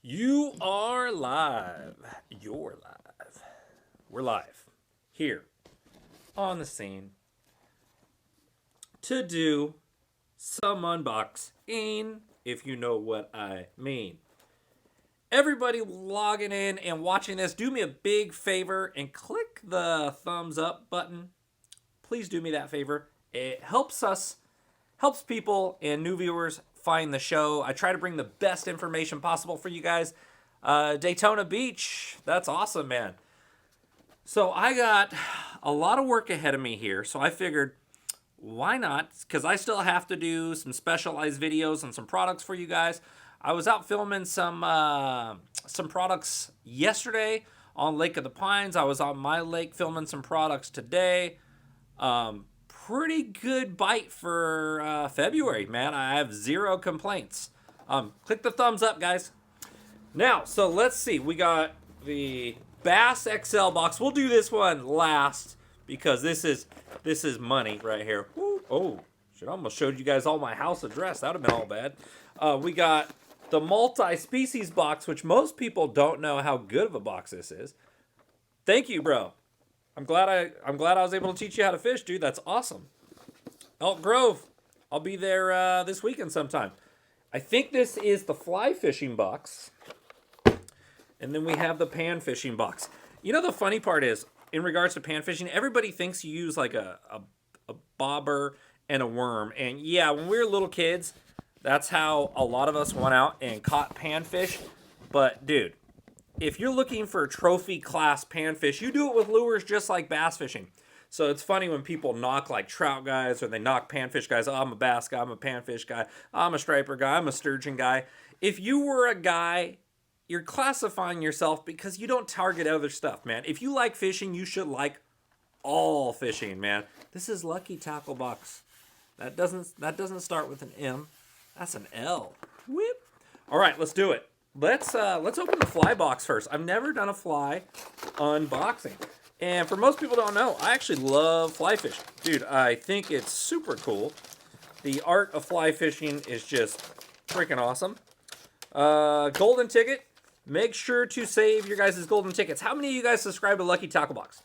You are live. You're live. We're live here on the scene to do some unboxing, if you know what I mean. Everybody logging in and watching this, do me a big favor and click the thumbs up button. Please do me that favor. It helps people and new viewers find the show. I try to bring the best information possible for you guys. Daytona Beach, that's awesome, man. So I got a lot of work ahead of me here, so I figured, why not? Because I still have to do some specialized videos and some products for you guys. I was out filming some products yesterday on Lake of the Pines. I was on my lake filming some products today. Pretty good bite for February, man. I have zero complaints. Click the thumbs up, guys. Now, so let's see. We got the Bass XL box. We'll do this one last because this is money right here. Woo. Oh, should almost showed you guys all my house address. That would have been all bad. We got the multi-species box, which most people don't know how good of a box this is. Thank you, bro. I'm glad I was able to teach you how to fish, dude. That's awesome. Elk Grove. I'll be there this weekend sometime. I think this is the fly fishing box. And then we have the pan fishing box. You know, the funny part is, in regards to pan fishing, everybody thinks you use like a bobber and a worm. And yeah, when we were little kids, that's how a lot of us went out and caught panfish. But dude, if you're looking for trophy class panfish, you do it with lures just like bass fishing. So it's funny when people knock like trout guys or they knock panfish guys. Oh, I'm a bass guy, I'm a panfish guy, I'm a striper guy, I'm a sturgeon guy. If you were a guy, you're classifying yourself because you don't target other stuff, man. If you like fishing, you should like all fishing, man. This is Lucky Tackle Box. That doesn't start with an M. That's an L. Whip. All right, let's do it. Let's open the fly box first. I've never done a fly unboxing. And for most people who don't know, I actually love fly fishing. Dude, I think it's super cool. The art of fly fishing is just freaking awesome. Golden ticket. Make sure to save your guys' golden tickets. How many of you guys subscribe to Lucky Tackle Box?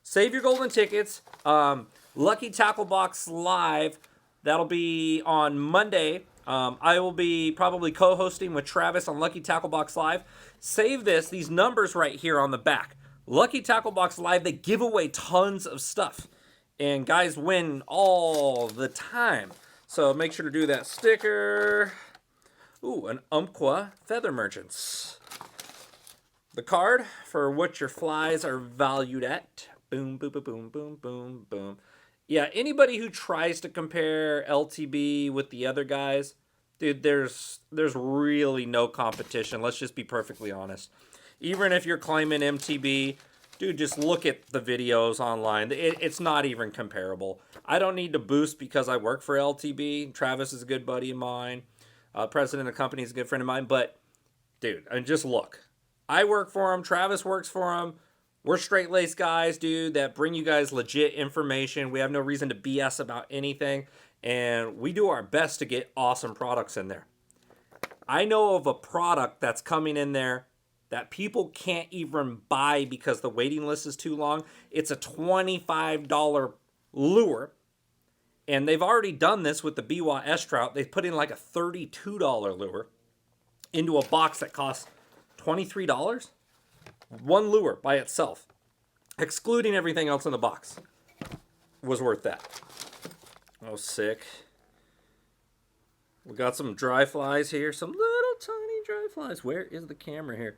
Save your golden tickets. Lucky Tackle Box Live. That'll be on Monday. I will be probably co-hosting with Travis on Lucky Tackle Box Live. Save these numbers right here on the back. Lucky Tackle Box Live, they give away tons of stuff. And guys win all the time. So make sure to do that sticker. Ooh, an Umpqua Feather Merchants. The card for what your flies are valued at. Boom, boom, boom, boom, boom, boom, boom. Yeah, anybody who tries to compare LTB with the other guys, dude, there's really no competition. Let's just be perfectly honest. Even if you're claiming MTB, dude, just look at the videos online. It's not even comparable. I don't need to boost because I work for LTB. Travis is a good buddy of mine. President of the company is a good friend of mine. But, dude, and just look. I work for him. Travis works for him. We're straight-laced guys, dude, that bring you guys legit information. We have no reason to BS about anything. And we do our best to get awesome products in there. I know of a product that's coming in there that people can't even buy because the waiting list is too long. It's a $25 lure. And they've already done this with the Biwa S Trout. They put in like a $32 lure into a box that costs $23. One lure by itself, excluding everything else in the box, was worth that. Oh, sick. We got some dry flies here. Some little tiny dry flies. Where is the camera here?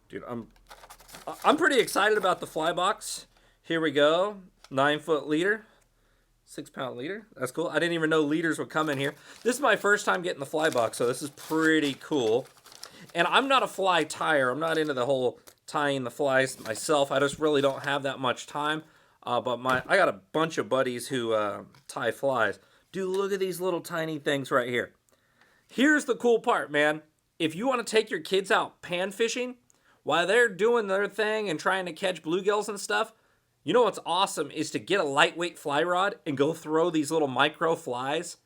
Dude, I'm pretty excited about the fly box. Here we go. 9-foot leader. 6-pound leader. That's cool. I didn't even know leaders would come in here. This is my first time getting the fly box, so this is pretty cool. And I'm not a fly tyer. I'm not into the whole tying the flies myself. I just really don't have that much time. But I got a bunch of buddies who tie flies. Dude, look at these little tiny things right here. Here's the cool part, man. If you want to take your kids out pan fishing, while they're doing their thing and trying to catch bluegills and stuff, you know what's awesome is to get a lightweight fly rod and go throw these little micro flies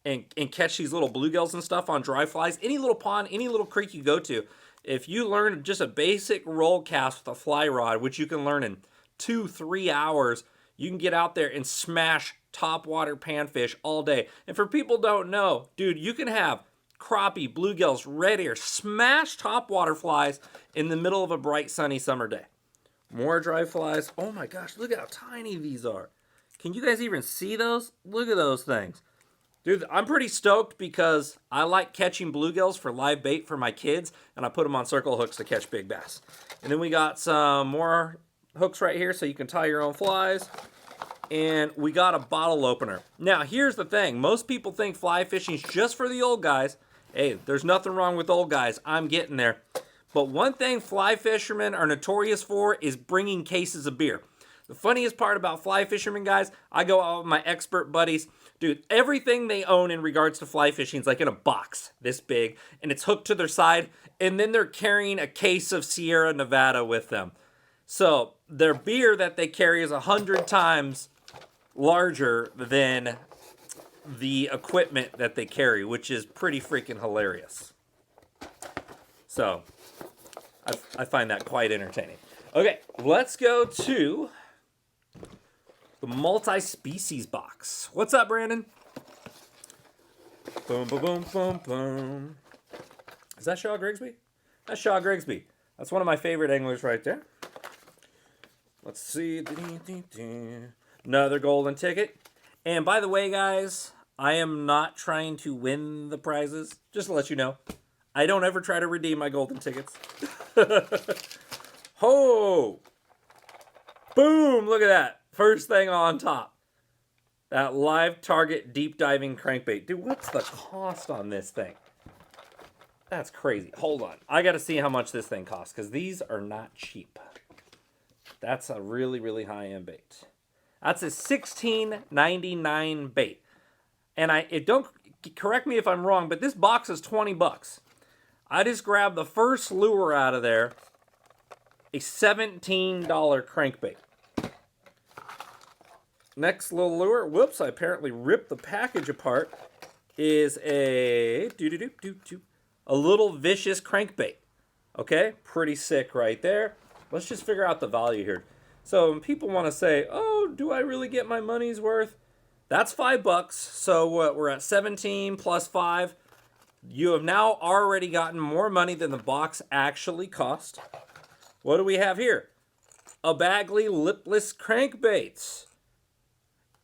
and catch these little bluegills and stuff on dry flies. Any little pond, any little creek you go to, if you learn just a basic roll cast with a fly rod, which you can learn in 2-3 hours, you can get out there and smash topwater panfish all day. And for people who don't know, dude, you can have crappie, bluegills, red ear, smash topwater flies in the middle of a bright sunny summer day. More dry flies. Oh my gosh, look at how tiny these are. Can you guys even see those? Look at those things. Dude, I'm pretty stoked because I like catching bluegills for live bait for my kids, and I put them on circle hooks to catch big bass. And then we got some more hooks right here so you can tie your own flies. And we got a bottle opener. Now, here's the thing. Most people think fly fishing is just for the old guys. Hey, there's nothing wrong with old guys. I'm getting there. But one thing fly fishermen are notorious for is bringing cases of beer. The funniest part about fly fishermen, guys, I go out with my expert buddies. Dude, everything they own in regards to fly fishing is like in a box this big, and it's hooked to their side, and then they're carrying a case of Sierra Nevada with them. So their beer that they carry is 100 times larger than the equipment that they carry, which is pretty freaking hilarious. So I find that quite entertaining. Okay, let's go to the multi-species box. What's up, Brandon? Boom, boom, boom, boom, boom. Is that Shaw Grigsby? That's Shaw Grigsby. That's one of my favorite anglers right there. Let's see. Another golden ticket. And by the way, guys, I am not trying to win the prizes. Just to let you know, I don't ever try to redeem my golden tickets. Ho! Boom! Look at that. First thing on top. That live target deep diving crankbait. Dude, what's the cost on this thing? That's crazy. Hold on. I got to see how much this thing costs because these are not cheap. That's a really, really high-end bait. That's a $16.99 bait. And don't correct me if I'm wrong, but this box is $20. I just grabbed the first lure out of there, a $17 crankbait. Next little lure, whoops, I apparently ripped the package apart, is a little vicious crankbait. Okay, pretty sick right there. Let's just figure out the value here. So when people want to say, oh, do I really get my money's worth? That's $5. So we're at 17 plus 5. You have now already gotten more money than the box actually cost. What do we have here? A Bagley lipless crankbaits.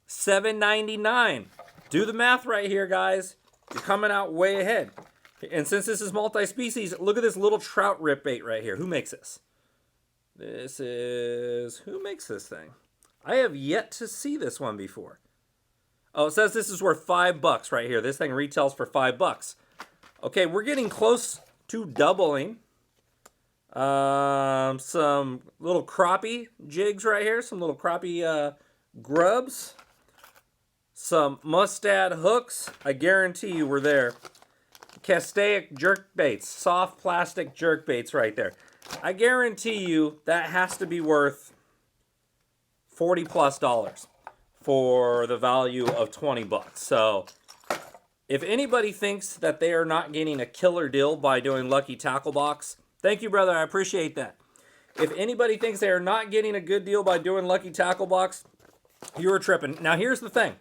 $7.99. Do the math right here, guys. You're coming out way ahead. And since this is multi-species, look at this little trout rip bait right here. Who makes this? Who makes this thing? I have yet to see this one before. Oh, it says this is worth $5 right here. This thing retails for $5. Okay, we're getting close to doubling. Some little crappie jigs right here. Some little crappie grubs. Some mustad hooks. I guarantee you we're there. Castaic jerk baits. Soft plastic jerk baits right there. I guarantee you that has to be worth $40+ for the value of $20. So if anybody thinks that they are not getting a killer deal by doing Lucky Tackle Box, thank you, brother. I appreciate that. If anybody thinks they are not getting a good deal by doing Lucky Tackle Box, you're tripping. Now, here's the thing.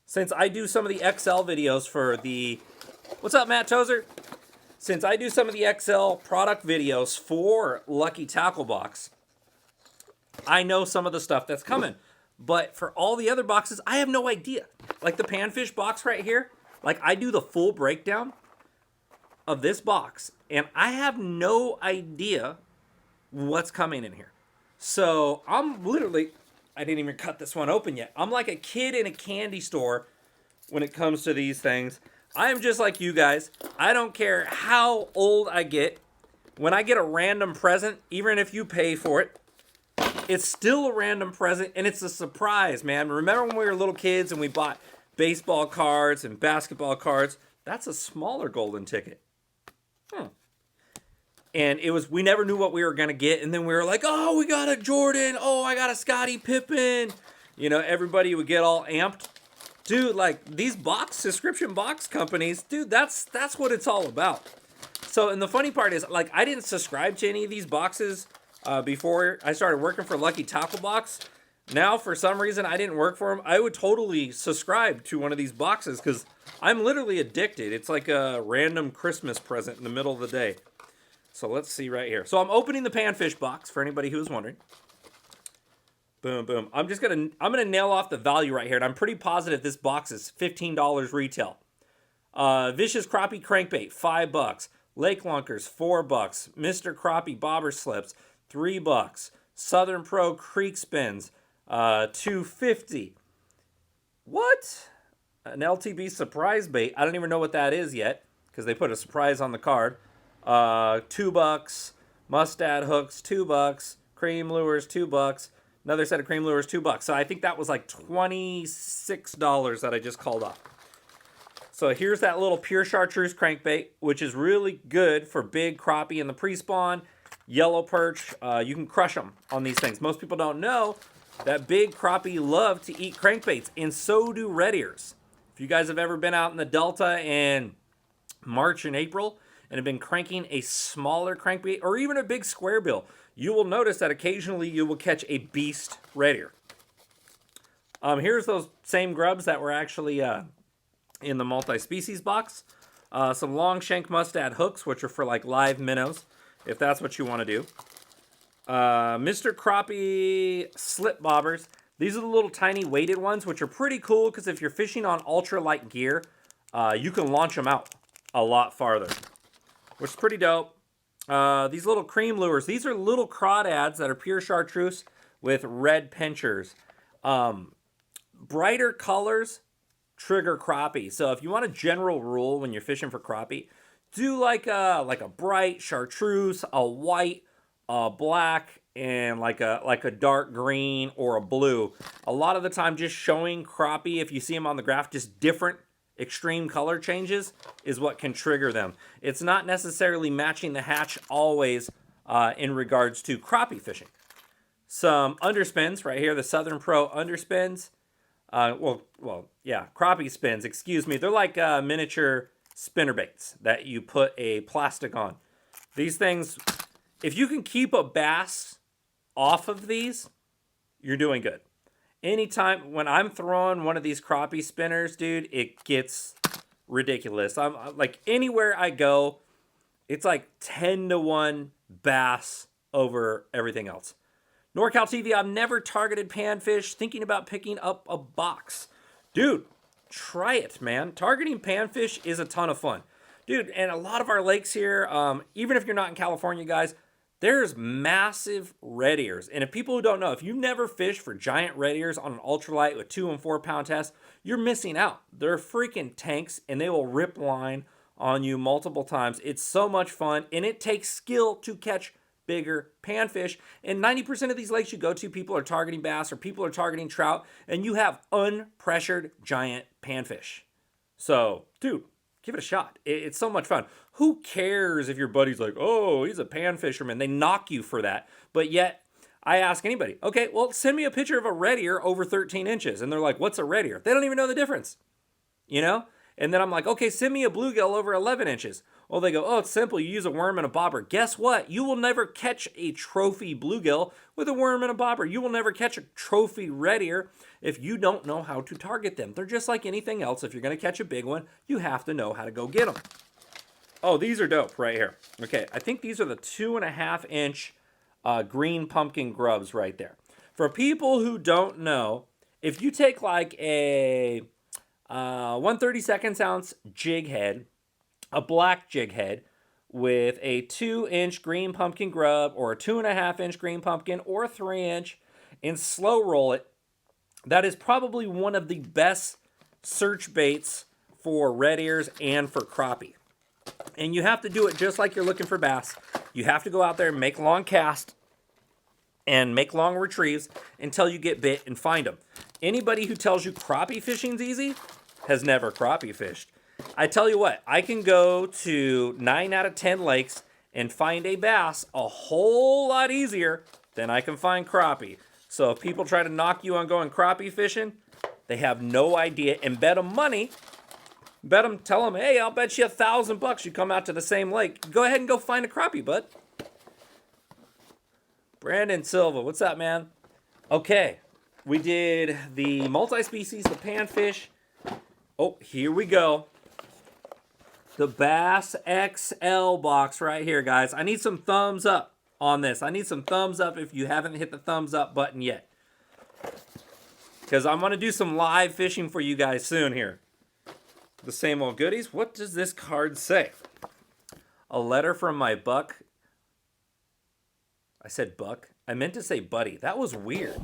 Since I do some of the XL videos for the... What's up, Matt Tozer? Since I do some of the XL product videos for Lucky Tackle Box, I know some of the stuff that's coming. But for all the other boxes, I have no idea. Like the Panfish box right here, like I do the full breakdown of this box, and I have no idea what's coming in here. So I'm literally... I didn't even cut this one open yet. I'm like a kid in a candy store when it comes to these things. I am just like you guys. I don't care how old I get. When I get a random present, even if you pay for it, it's still a random present, and it's a surprise, man. Remember when we were little kids and we bought baseball cards and basketball cards? That's a smaller golden ticket. And it was, we never knew what we were going to get. And then we were like, oh, we got a Jordan. Oh, I got a Scottie Pippen. You know, everybody would get all amped. Dude, like these subscription box companies, dude, that's what it's all about. So, and the funny part is, like, I didn't subscribe to any of these boxes before I started working for Lucky Tackle Box. Now, for some reason, I didn't work for them. I would totally subscribe to one of these boxes because I'm literally addicted. It's like a random Christmas present in the middle of the day. So let's see right here. So I'm opening the Panfish box for anybody who was wondering. Boom, boom. I'm gonna nail off the value right here, and I'm pretty positive this box is $15 retail. Vicious Crappie Crankbait, $5. Lake Lunkers, $4. Mr. Crappie Bobber Slips, $3. Southern Pro Creek Spins, $2.50. What? An LTB surprise bait. I don't even know what that is yet because they put a surprise on the card. $2. Mustad hooks, $2. Cream lures, $2. Another set of cream lures, $2. So I think that was like $26 that I just called off. So here's that little pure chartreuse crankbait, which is really good for big crappie in the pre-spawn, yellow perch. You can crush them on these things. Most people don't know that big crappie love to eat crankbaits, and so do red ears. If you guys have ever been out in the Delta in March and April and have been cranking a smaller crankbait or even a big square bill, you will notice that occasionally you will catch a beast red ear. Here's those same grubs that were actually in the multi-species box. Some long shank mustad hooks, which are for like live minnows, if that's what you want to do. Mr. Crappie slip bobbers. These are the little tiny weighted ones, which are pretty cool because if you're fishing on ultralight gear, you can launch them out a lot farther, which is pretty dope. These little cream lures. These are little crawdads that are pure chartreuse with red pinchers. Brighter colors trigger crappie. So if you want a general rule when you're fishing for crappie, do like a bright chartreuse, a white, a black, and like a dark green or a blue. A lot of the time, just showing crappie, if you see them on the graph, just different extreme color changes is what can trigger them. It's not necessarily matching the hatch always in regards to crappie fishing. Some underspins right here, the Southern Pro underspins. Crappie spins, excuse me. They're like miniature spinner baits that you put a plastic on. These things, if you can keep a bass off of these, you're doing good. Anytime when I'm throwing one of these crappie spinners, dude, it gets ridiculous. I'm like, anywhere I go, it's like 10-1 bass over everything else. NorCal TV, I've never targeted panfish, thinking about picking up a box. Dude, try it, man. Targeting panfish is a ton of fun. Dude, and a lot of our lakes here, even if you're not in California, guys, there's massive red ears. And if people who don't know, if you never fish for giant red ears on an ultralight with 2 and 4 pound test, you're missing out. They're freaking tanks and they will rip line on you multiple times. It's so much fun and it takes skill to catch bigger panfish. And 90% of these lakes you go to, people are targeting bass or people are targeting trout, and you have unpressured giant panfish. So, dude, give it a shot. It's so much fun. Who cares if your buddy's like, oh, he's a pan fisherman? They knock you for that. But yet, I ask anybody, okay, well, send me a picture of a red ear over 13 inches. And they're like, what's a red ear? They don't even know the difference, you know? And then I'm like, okay, send me a bluegill over 11 inches. Well, they go, oh, it's simple. You use a worm and a bobber. Guess what? You will never catch a trophy bluegill with a worm and a bobber. You will never catch a trophy red ear if you don't know how to target them. They're just like anything else. If you're going to catch a big one, you have to know how to go get them. Oh, these are dope right here. Okay, I think these are the 2.5 inch green pumpkin grubs right there. For people who don't know, if you take like a 1/32 ounce jig head, a black jig head with a 2-inch green pumpkin grub or a 2.5 inch green pumpkin or a 3-inch and slow roll it, that is probably one of the best search baits for red ears and for crappie. And you have to do it just like you're looking for bass. You have to go out there and make long casts and make long retrieves until you get bit and find them. Anybody who tells you crappie fishing's easy has never crappie fished. I tell you what, I can go to 9 out of 10 lakes and find a bass a whole lot easier than I can find crappie. So if people try to knock you on going crappie fishing, They have no idea, and bet them money. Bet them, tell them, hey, I'll bet you $1,000 you come out to the same lake. Go ahead and go find a crappie, bud. Brandon Silva, what's up, man? Okay, we did the multi-species, the panfish. Oh, here we go. The Bass XL box right here, guys. I need some thumbs up on this. I need some thumbs up if you haven't hit the thumbs up button yet. Because I'm going to do some live fishing for you guys soon here. The same old goodies. What does this card say? A letter from my buck. I said buck. I meant to say buddy. That was weird.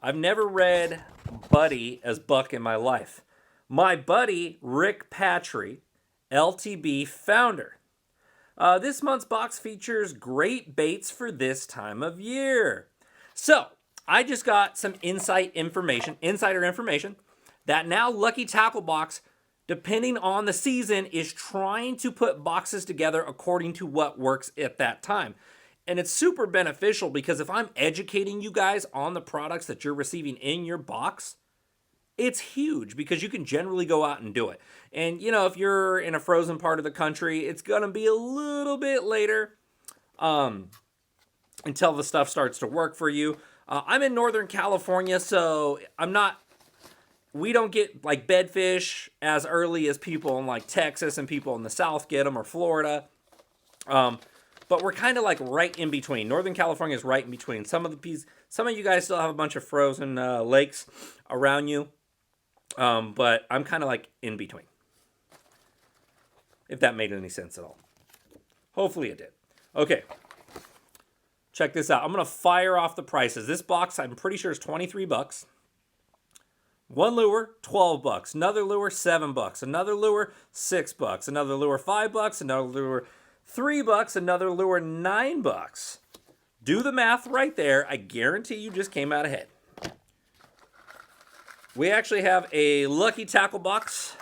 I've never read buddy as buck in my life. My buddy, Rick Patry, LTB founder. This month's box features great baits for this time of year. So, I just got some insider information, that now Lucky Tackle Box, depending on the season, is trying to put boxes together according to what works at that time. And it's super beneficial because if I'm educating you guys on the products that you're receiving in your box, it's huge because you can generally go out and do it. And, you know, if you're in a frozen part of the country, it's going to be a little bit later until the stuff starts to work for you. I'm in Northern California, so we don't get like bedfish as early as people in like Texas and people in the South get them, or Florida. But we're kind of like right in between. Northern California is right in between. Some of you guys still have a bunch of frozen lakes around you. But I'm kind of like in between. If that made any sense at all. Hopefully it did. Okay. Check this out. I'm going to fire off the prices. This box, I'm pretty sure, is $23. One lure, $12. Another lure, $7. Another lure, $6. Another lure, $5. Another lure, $3. Another lure, $9. Do the math right there. I guarantee you just came out ahead. We actually have a Lucky Tackle Box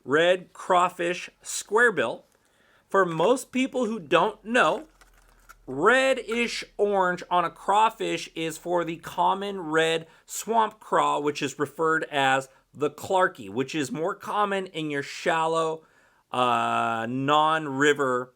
red crawfish square bill. For most people who don't know, reddish orange on a crawfish is for the common red swamp craw, which is referred as the Clarkie, which is more common in your shallow, non-river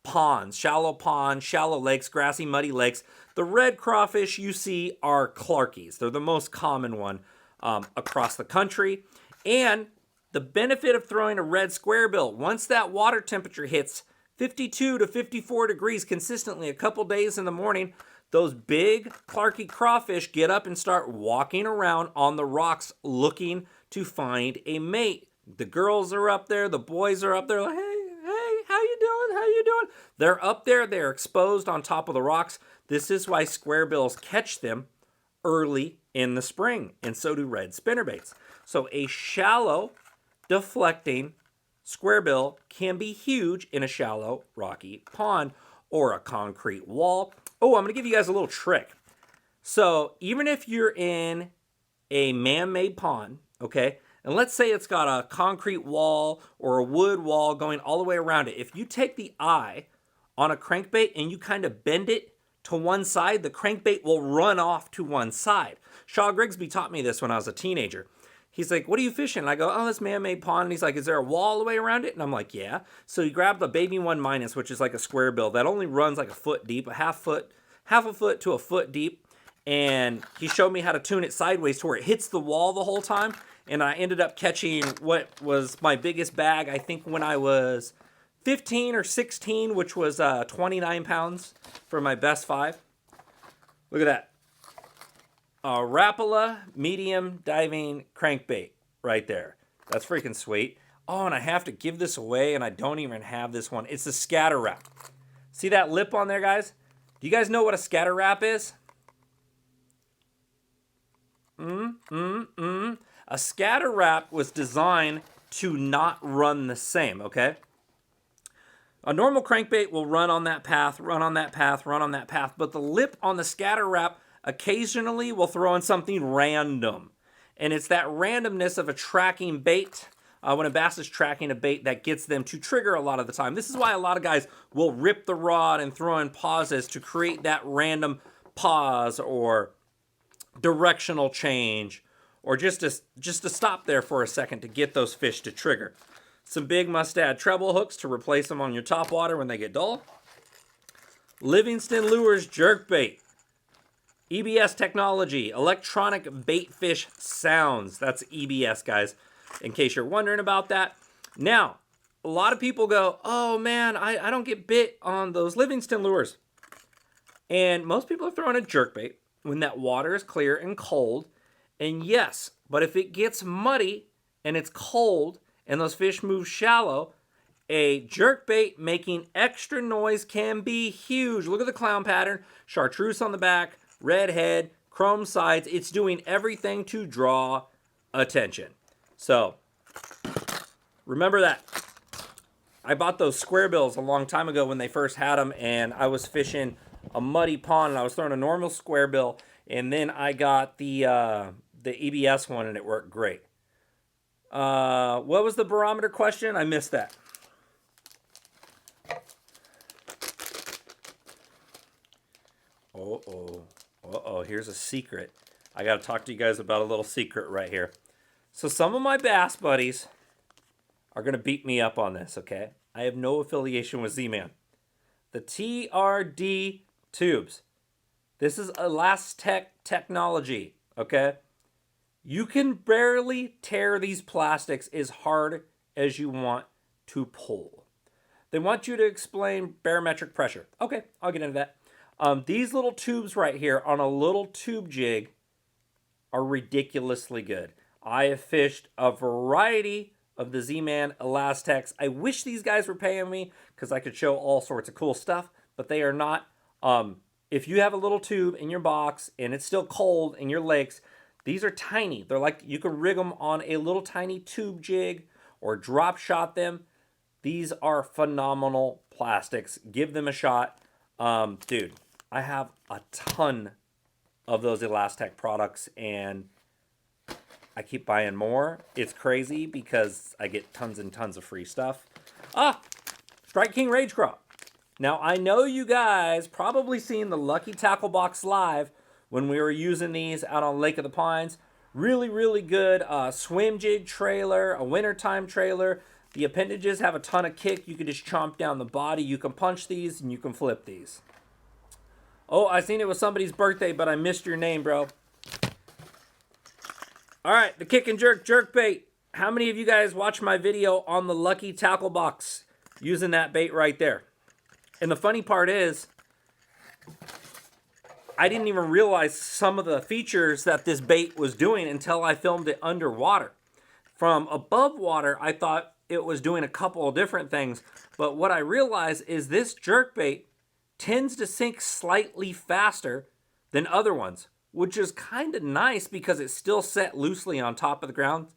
ponds, shallow lakes, grassy, muddy lakes. The red crawfish you see are Clarkies. They're the most common one across the country. And the benefit of throwing a red square bill, once that water temperature hits 52 to 54 degrees consistently a couple days in the morning, those big Clarkie crawfish get up and start walking around on the rocks looking to find a mate. The girls are up there, the boys are up there like, hey, how you doing? How you doing? They're up there, they're exposed on top of the rocks. This is why square bills catch them early in the spring, and so do red spinnerbaits. So a shallow, deflecting square bill can be huge in a shallow, rocky pond or a concrete wall. Oh, I'm going to give you guys a little trick. So even if you're in a man-made pond, okay, and let's say it's got a concrete wall or a wood wall going all the way around it. If you take the eye on a crankbait and you kind of bend it to one side, the crankbait will run off to one side. Shaw Grigsby taught me this when I was a teenager. He's like, what are you fishing? And I go, oh, this man-made pond. And he's like, is there a wall all the way around it? And I'm like, yeah. So he grabbed the Baby 1 Minus, which is like a square bill that only runs like a foot deep, half a foot to a foot deep. And he showed me how to tune it sideways to where it hits the wall the whole time. And I ended up catching what was my biggest bag, I think when I was 15 or 16, which was 29 pounds for my best 5. Look at that. A Rapala medium diving crankbait right there. That's freaking sweet. Oh, and I have to give this away, and I don't even have this one. It's the Scatter Wrap. See that lip on there, guys? Do you guys know what a Scatter Wrap is? A Scatter Wrap was designed to not run the same, okay? A normal crankbait will run on that path, run on that path, run on that path, but the lip on the Scatter Wrap occasionally will throw in something random. And it's that randomness of a tracking bait, when a bass is tracking a bait, that gets them to trigger a lot of the time. This is why a lot of guys will rip the rod and throw in pauses to create that random pause or directional change or just to stop there for a second to get those fish to trigger. Some big must-add treble hooks to replace them on your top water when they get dull. Livingston Lures jerkbait. EBS technology, electronic bait fish sounds. That's EBS, guys, in case you're wondering about that. Now, a lot of people go, oh man, I don't get bit on those Livingston lures. And most people are throwing a jerkbait when that water is clear and cold. And yes, but if it gets muddy and it's cold and those fish move shallow, a jerkbait making extra noise can be huge. Look at the clown pattern, chartreuse on the back, red head, chrome sides. It's doing everything to draw attention. So remember that. I bought those square bills a long time ago when they first had them, and I was fishing a muddy pond, and I was throwing a normal square bill, and then I got the EBS one, and it worked great. What was the barometer question? I missed that. Uh-oh, here's a secret. I got to talk to you guys about a little secret right here. So some of my bass buddies are going to beat me up on this, okay? I have no affiliation with Z-Man. The TRD tubes. This is Elastec technology, okay? You can barely tear these plastics as hard as you want to pull. They want you to explain barometric pressure. Okay, I'll get into that. These little tubes right here on a little tube jig are ridiculously good. I have fished a variety of the Z-Man Elastecs. I wish these guys were paying me because I could show all sorts of cool stuff, but they are not. If you have a little tube in your box and it's still cold in your lakes, these are tiny. They're like, you can rig them on a little tiny tube jig or drop shot them. These are phenomenal plastics. Give them a shot. Dude, I have a ton of those Elastec products, and I keep buying more. It's crazy because I get tons and tons of free stuff. Strike King Rage Craw. Now, I know you guys probably seen the Lucky Tackle Box live when we were using these out on Lake of the Pines. Really, really good swim jig trailer, a wintertime trailer. The appendages have a ton of kick. You can just chomp down the body. You can punch these and you can flip these. Oh, I seen it was somebody's birthday, but I missed your name, bro. All right, the kick and jerk bait. How many of you guys watched my video on the Lucky Tackle Box using that bait right there? And the funny part is, I didn't even realize some of the features that this bait was doing until I filmed it underwater. From above water, I thought it was doing a couple of different things, but what I realized is this jerkbait tends to sink slightly faster than other ones, which is kind of nice because it's still set loosely on top of the ground.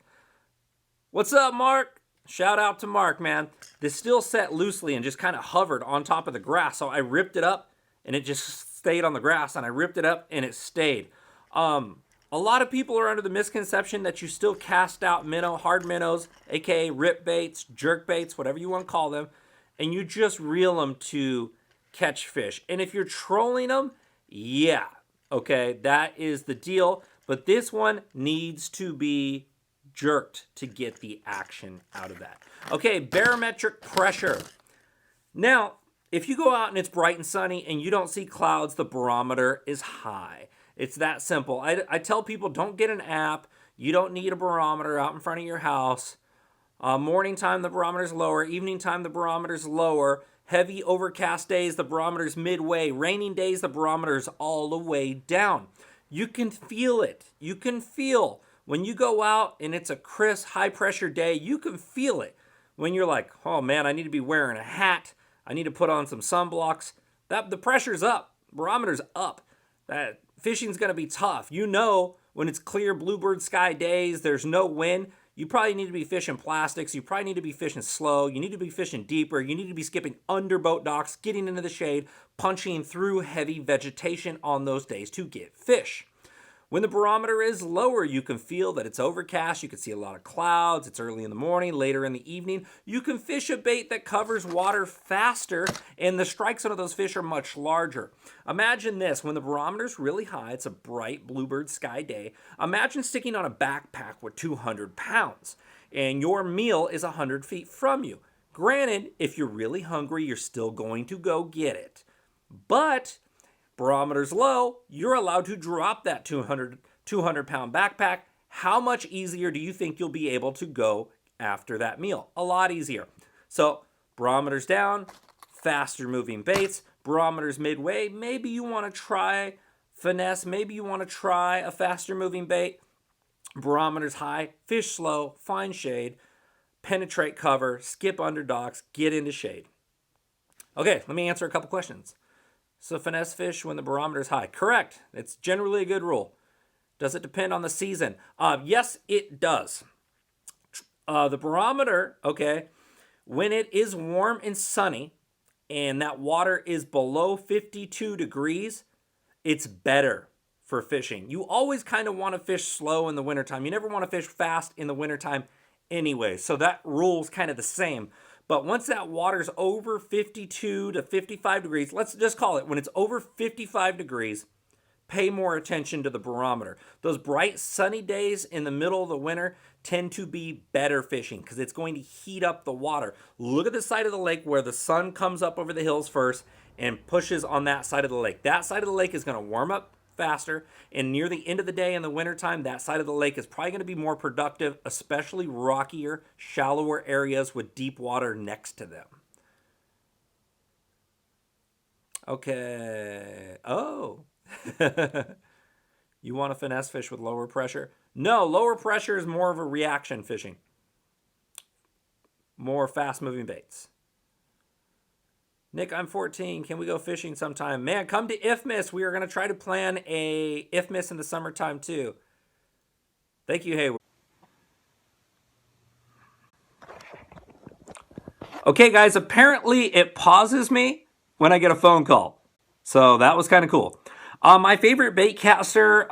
What's up, Mark? Shout out to Mark, man. This still set loosely and just kind of hovered on top of the grass, so I ripped it up and it just stayed on the grass, and I ripped it up and it stayed. A lot of people are under the misconception that you still cast out minnow, hard minnows, aka rip baits, jerk baits, whatever you want to call them, and you just reel them to catch fish. And if you're trolling them, yeah, okay, that is the deal. But this one needs to be jerked to get the action out of that. Okay, barometric pressure. Now, if you go out and it's bright and sunny and you don't see clouds, the barometer is high. It's that simple. I tell people, don't get an app. You don't need a barometer out in front of your house. Morning time, the barometer's lower. Evening time, the barometer's lower. Heavy overcast days, the barometer's midway. Raining days, the barometer's all the way down. You can feel it. You can feel when you go out and it's a crisp, high-pressure day, you can feel it. When you're like, oh man, I need to be wearing a hat. I need to put on some sunblocks. The pressure's up. Barometer's up. That fishing's going to be tough. You know, when it's clear bluebird sky days, there's no wind, you probably need to be fishing plastics. You probably need to be fishing slow. You need to be fishing deeper. You need to be skipping under boat docks, getting into the shade, punching through heavy vegetation on those days to get fish. When the barometer is lower, you can feel that it's overcast. You can see a lot of clouds. It's early in the morning, later in the evening. You can fish a bait that covers water faster, and the strikes on those fish are much larger. Imagine this. When the barometer's really high, it's a bright bluebird sky day. Imagine sticking on a backpack with 200 pounds, and your meal is 100 feet from you. Granted, if you're really hungry, you're still going to go get it. But barometer's low, you're allowed to drop that 200 pound backpack. How much easier do you think you'll be able to go after that meal? A lot easier. So barometer's down, faster moving baits. Barometer's midway. Maybe you want to try finesse. Maybe you want to try a faster moving bait. Barometer's high, fish slow, find shade, penetrate cover, skip underdocks, get into shade. Okay, let me answer a couple questions. So finesse fish when the barometer is high. Correct. It's generally a good rule. Does it depend on the season? Yes, it does. The barometer, okay, when it is warm and sunny and that water is below 52 degrees, it's better for fishing. You always kind of want to fish slow in the wintertime. You never want to fish fast in the wintertime anyway. So that rule's kind of the same. But once that water's over 52 to 55 degrees, let's just call it, when it's over 55 degrees, pay more attention to the barometer. Those bright sunny days in the middle of the winter tend to be better fishing because it's going to heat up the water. Look at the side of the lake where the sun comes up over the hills first and pushes on that side of the lake. That side of the lake is going to warm up faster, and near the end of the day in the wintertime, that side of the lake is probably going to be more productive, especially rockier, shallower areas with deep water next to them. Okay. Oh. You want to finesse fish with lower pressure? No, lower pressure is more of a reaction fishing. More fast-moving baits. Nick, I'm 14. Can we go fishing sometime? Man, come to IFMIS. We are going to try to plan a IFMIS in the summertime too. Thank you, Hayward. Okay, guys, apparently it pauses me when I get a phone call. So that was kind of cool. My favorite bait caster,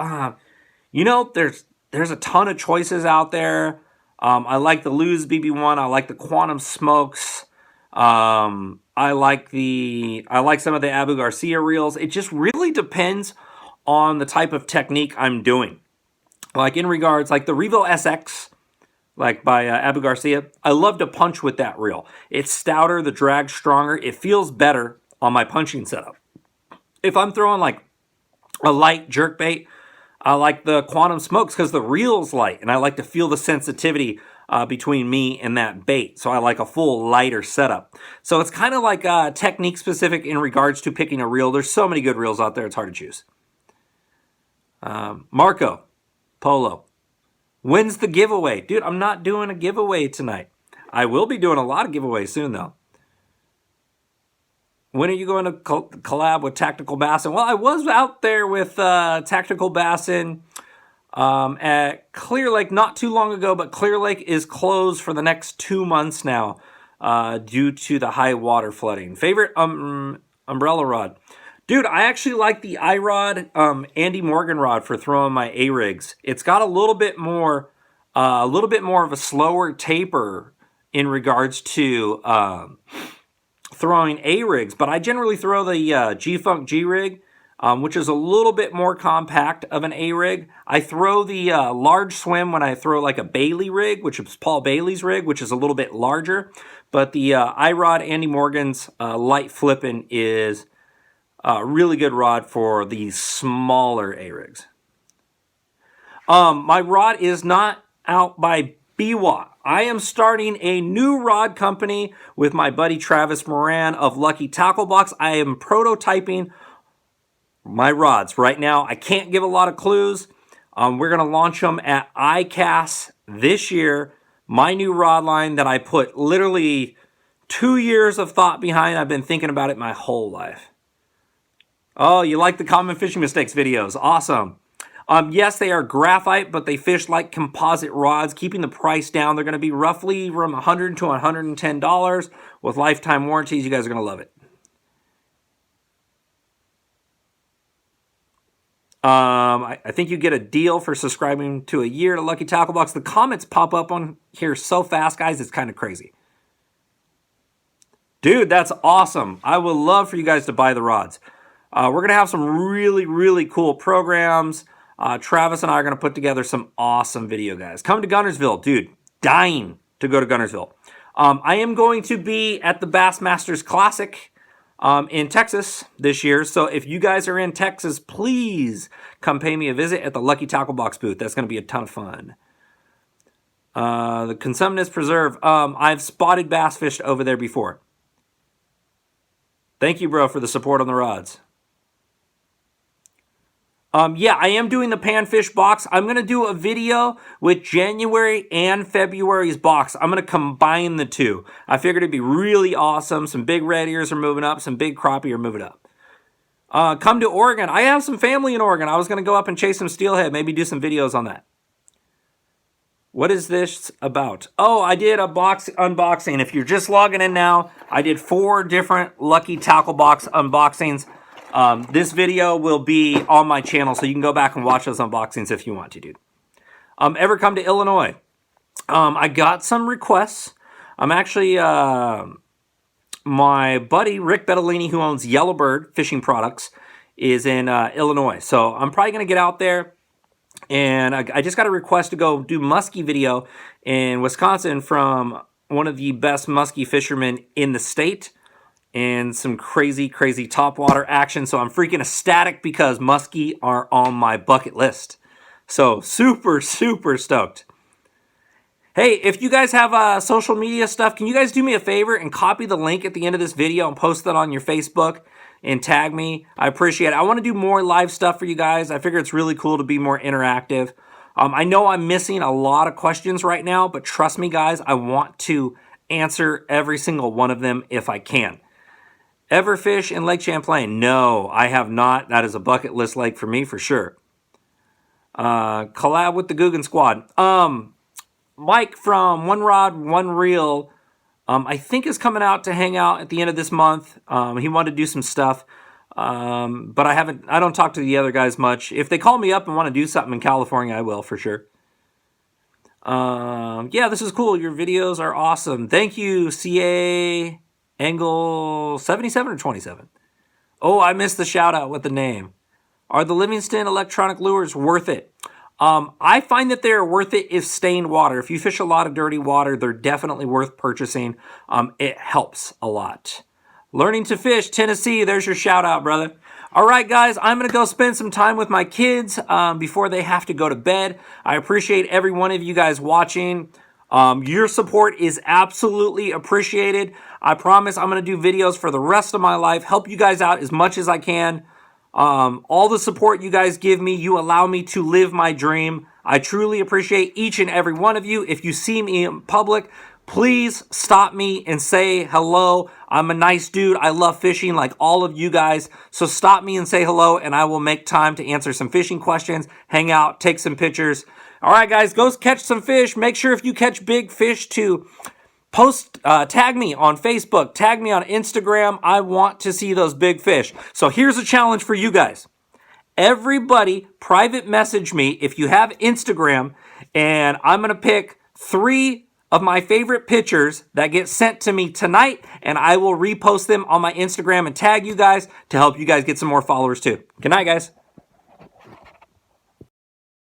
there's a ton of choices out there. I like the Luz BB1. I like the Quantum Smokes. I like some of the Abu Garcia reels. It just really depends on the type of technique I'm doing. Like in regards, like the Revo SX, like by Abu Garcia, I love to punch with that reel. It's stouter, the drag's stronger. It feels better on my punching setup. If I'm throwing like a light jerk bait, I like the Quantum Smokes because the reel's light, and I like to feel the sensitivity between me and that bait. So I like a full lighter setup. So it's kind of like technique specific in regards to picking a reel. There's so many good reels out there, it's hard to choose. Marco Polo, when's the giveaway? Dude, I'm not doing a giveaway tonight. I will be doing a lot of giveaways soon though. When are you going to collab with Tactical Bassin? Well, I was out there with Tactical Bassin at Clear Lake not too long ago, but Clear Lake is closed for the next 2 months now due to the high water flooding. Favorite umbrella rod? Dude, I actually like the iRod Andy Morgan rod for throwing my A-rigs. It's got a little bit more of a slower taper in regards to throwing A-rigs, but I generally throw the G-Funk G-rig, which is a little bit more compact of an A-rig. I throw the large swim when I throw like a Bailey rig, which is Paul Bailey's rig, which is a little bit larger. But the iRod Andy Morgan's light flipping is a really good rod for the smaller A-rigs. My rod is not out by BWA. I am starting a new rod company with my buddy Travis Moran of Lucky Tackle Box. I am prototyping my rods right now. I can't give a lot of clues. We're going to launch them at ICAST this year. My new rod line that I put literally 2 years of thought behind. I've been thinking about it my whole life. Oh, you like the common fishing mistakes videos? Awesome. Yes, they are graphite, but they fish like composite rods, keeping the price down. They're going to be roughly from $100 to $110 with lifetime warranties. You guys are going to love it. I think you get a deal for subscribing to a year to Lucky Tackle Box. The comments pop up on here so fast, guys. It's kind of crazy. Dude, that's awesome. I would love for you guys to buy the rods. We're going to have some really, really cool programs. Travis and I are going to put together some awesome video, guys. Come to Guntersville. Dude, dying to go to Guntersville. I am going to be at the Bassmasters Classic in Texas this year. So if you guys are in Texas, please come pay me a visit at the Lucky Tackle Box booth. That's going to be a ton of fun. The Consumnes Preserve. I've spotted bass fished over there before. Thank you, bro, for the support on the rods. Yeah, I am doing the Panfish box. I'm going to do a video with January and February's box. I'm going to combine the two. I figured it'd be really awesome. Some big red ears are moving up. Some big crappie are moving up. Come to Oregon. I have some family in Oregon. I was going to go up and chase some steelhead. Maybe do some videos on that. What is this about? Oh, I did a box unboxing. If you're just logging in now, I did 4 different Lucky Tackle Box unboxings. This video will be on my channel, so you can go back and watch those unboxings if you want to, dude. Ever come to Illinois? I got some requests. I'm actually, my buddy, Rick Bettolini, who owns Yellowbird Fishing Products, is in Illinois. So I'm probably going to get out there. And I just got a request to go do muskie video in Wisconsin from one of the best muskie fishermen in the state. And some crazy, crazy topwater action. So I'm freaking ecstatic because muskie are on my bucket list. So super, super stoked. Hey, if you guys have social media stuff, can you guys do me a favor and copy the link at the end of this video and post that on your Facebook and tag me? I appreciate it. I want to do more live stuff for you guys. I figure it's really cool to be more interactive. I know I'm missing a lot of questions right now, but trust me, guys, I want to answer every single one of them if I can. Ever fish in Lake Champlain? No, I have not. That is a bucket list lake for me for sure. Collab with the Guggen Squad. Mike from One Rod, One Reel, I think is coming out to hang out at the end of this month. He wanted to do some stuff, but I don't talk to the other guys much. If they call me up and want to do something in California, I will for sure. Yeah, this is cool. Your videos are awesome. Thank you, CA Angle 77 or 27. Oh, I missed the shout out with the name. Are the Livingston electronic lures worth it? I find that they're worth it if stained water. If you fish a lot of dirty water, they're definitely worth purchasing. It helps a lot. Learning to fish, Tennessee. There's your shout out, brother. All right, guys, I'm going to go spend some time with my kids before they have to go to bed. I appreciate every one of you guys watching. Your support is absolutely appreciated. I promise I'm going to do videos for the rest of my life, help you guys out as much as I can. All the support you guys give me, you allow me to live my dream. I truly appreciate each and every one of you. If you see me in public, please stop me and say hello. I'm a nice dude. I love fishing like all of you guys. So stop me and say hello, and I will make time to answer some fishing questions, hang out, take some pictures. All right, guys, go catch some fish. Make sure if you catch big fish to tag me on Facebook, tag me on Instagram. I want to see those big fish. So here's a challenge for you guys. Everybody private message me if you have Instagram, and I'm going to pick 3 of my favorite pictures that get sent to me tonight, and I will repost them on my Instagram and tag you guys to help you guys get some more followers too. Good night, guys.